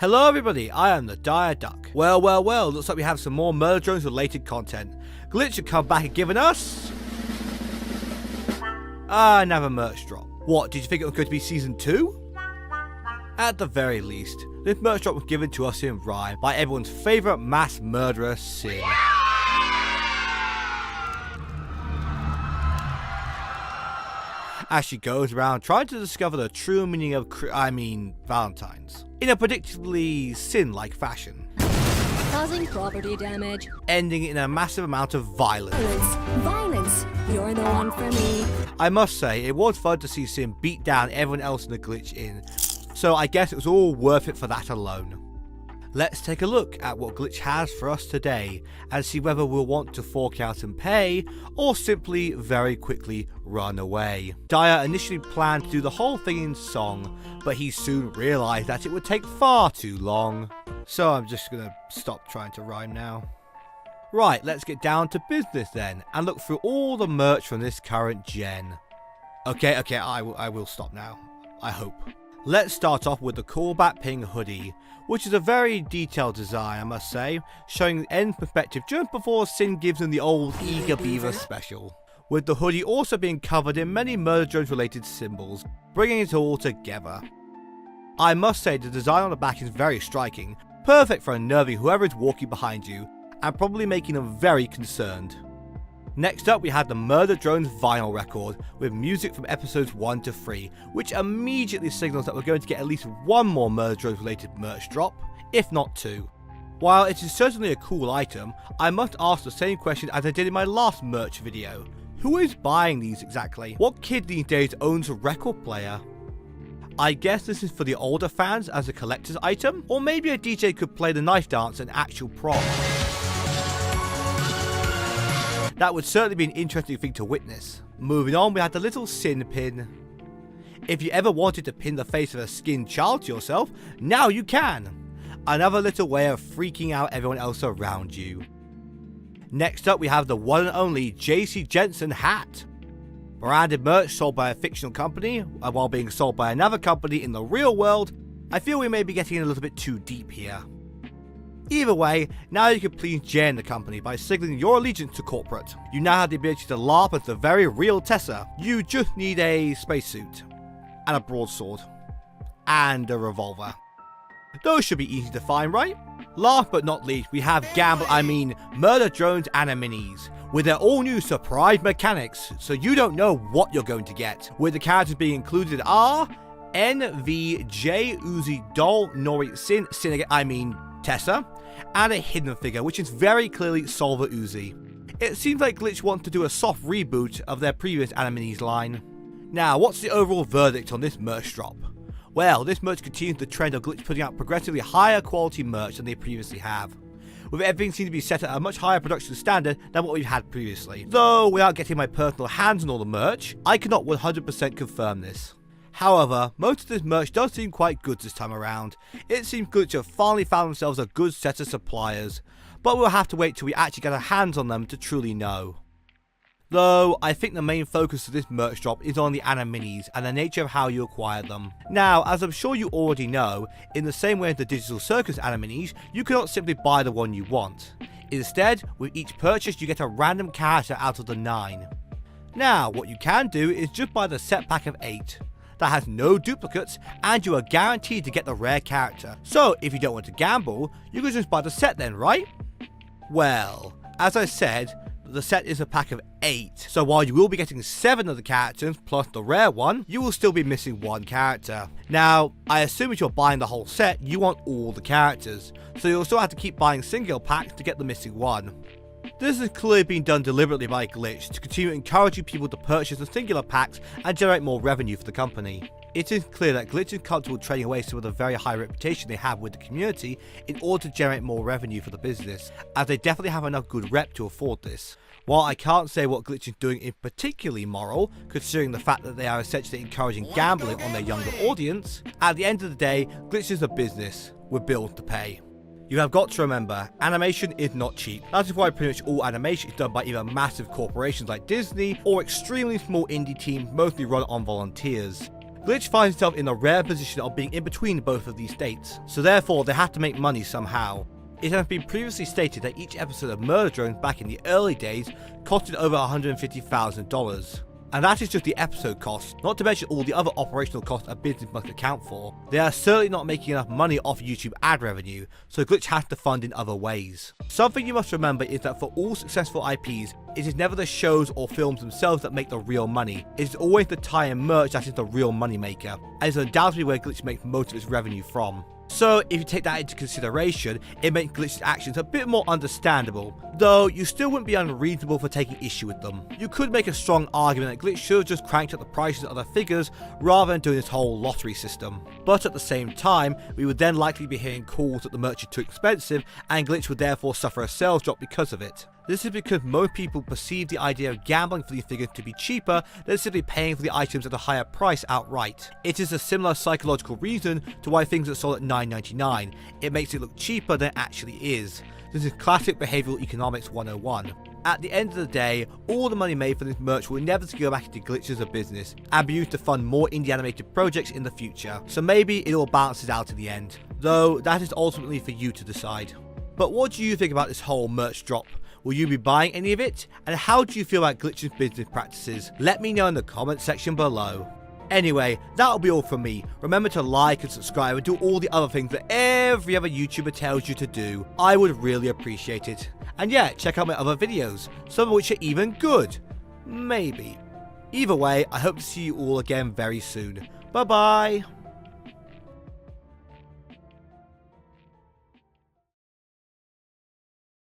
Hello everybody, I am the Dire Duck. Well, looks like we have some more Murder Drones related content. Glitch have come back and given us another merch drop. What, did you think it was going to be season 2? At the very least, this merch drop was given to us in rhyme by everyone's favourite mass murderer, Sin. As she goes around trying to discover the true meaning of Valentine's, in a predictably Sin-like fashion. Causing property damage. Ending in a massive amount of violence. Violence. You're the one for me. I must say, it was fun to see Sin beat down everyone else in the Glitch Inn, so I guess it was all worth it for that alone. Let's take a look at what Glitch has for us today and see whether we'll want to fork out and pay or simply very quickly run away. Dire initially planned to do the whole thing in song, but he soon realised that it would take far too long. So I'm just gonna stop trying to rhyme now. Right, let's get down to business then and look through all the merch from this current gen. Okay, I will stop now, I hope. Let's start off with the Corbat Ping hoodie, which is a very detailed design, I must say, showing the end perspective just before Sin gives him the old Eager Beaver special, with the hoodie also being covered in many Murder Drones related symbols, bringing it all together. I must say the design on the back is very striking, perfect for unnerving whoever is walking behind you, and probably making them very concerned. Next up we had the Murder Drones vinyl record with music from episodes 1 to 3, which immediately signals that we're going to get at least one more Murder Drones related merch drop, if not 2. While it is certainly a cool item, I must ask the same question as I did in my last merch video. Who is buying these exactly? What kid these days owns a record player? I guess this is for the older fans as a collector's item, or maybe a DJ could play the knife dance an actual prop. That would certainly be an interesting thing to witness. Moving on, we had the little Sin pin. If you ever wanted to pin the face of a skinned child to yourself, now you can. Another little way of freaking out everyone else around you. Next up we have the one and only JC Jensen hat. Branded merch sold by a fictional company, while being sold by another company in the real world. I feel we may be getting a little bit too deep here. Either way, now you can please join the company by signaling your allegiance to corporate. You now have the ability to LARP as the very real Tessa. You just need a spacesuit, and a broadsword, and a revolver. Those should be easy to find, right? Last but not least, we have Murder Drones Anaminis, with their all new surprise mechanics, so you don't know what you're going to get. With the characters being included are NVJ Uzi Doll Nori Tessa, and a hidden figure, which is very clearly Solver Uzi. It seems like Glitch wants to do a soft reboot of their previous Anaminis line. Now, what's the overall verdict on this merch drop? Well, this merch continues the trend of Glitch putting out progressively higher quality merch than they previously have, with everything seeming to be set at a much higher production standard than what we've had previously. Though, without getting my personal hands on all the merch, I cannot 100% confirm this. However, most of this merch does seem quite good this time around. It seems Glitch have finally found themselves a good set of suppliers, but we'll have to wait till we actually get our hands on them to truly know. Though, I think the main focus of this merch drop is on the Anaminis and the nature of how you acquire them. Now, as I'm sure you already know, in the same way as the Digital Circus Anaminis, you cannot simply buy the one you want. Instead, with each purchase you get a random character out of the 9. Now, what you can do is just buy the set pack of 8. That has no duplicates, and you are guaranteed to get the rare character. So if you don't want to gamble, you can just buy the set then, right? Well, as I said, the set is a pack of 8, so while you will be getting 7 of the characters plus the rare one, you will still be missing 1 character. Now, I assume if you're buying the whole set, you want all the characters, so you'll still have to keep buying single packs to get the missing one. This has clearly been done deliberately by Glitch to continue encouraging people to purchase the singular packs and generate more revenue for the company. It is clear that Glitch is comfortable trading away some of the very high reputation they have with the community in order to generate more revenue for the business, as they definitely have enough good rep to afford this. While I can't say what Glitch is doing is particularly moral, considering the fact that they are essentially encouraging gambling on their younger audience, at the end of the day, Glitch is a business with bills to pay. You have got to remember, animation is not cheap. That is why pretty much all animation is done by either massive corporations like Disney or extremely small indie teams mostly run on volunteers. Glitch finds itself in the rare position of being in between both of these states, so therefore they have to make money somehow. It has been previously stated that each episode of Murder Drone back in the early days costed over $150,000. And that is just the episode cost, not to mention all the other operational costs a business must account for. They are certainly not making enough money off YouTube ad revenue, so Glitch has to fund in other ways. Something you must remember is that for all successful IPs, it is never the shows or films themselves that make the real money. It is always the tie-in merch that is the real money maker, and is undoubtedly where Glitch makes most of its revenue from. So if you take that into consideration, it makes Glitch's actions a bit more understandable, though you still wouldn't be unreasonable for taking issue with them. You could make a strong argument that Glitch should have just cranked up the prices of the figures rather than doing this whole lottery system. But at the same time, we would then likely be hearing calls that the merch is too expensive, and Glitch would therefore suffer a sales drop because of it. This is because most people perceive the idea of gambling for these figures to be cheaper than simply paying for the items at a higher price outright. It is a similar psychological reason to why things are sold at $9.99. It makes it look cheaper than it actually is. This is classic behavioral economics 101. At the end of the day, all the money made from this merch will inevitably go back into Glitch as a business and be used to fund more indie animated projects in the future. So maybe it all balances out in the end, though that is ultimately for you to decide. But what do you think about this whole merch drop? Will you be buying any of it? And how do you feel about Glitch's business practices? Let me know in the comment section below. Anyway, that'll be all from me. Remember to like and subscribe and do all the other things that every other YouTuber tells you to do. I would really appreciate it. And yeah, check out my other videos, some of which are even good. Maybe. Either way, I hope to see you all again very soon. Bye bye.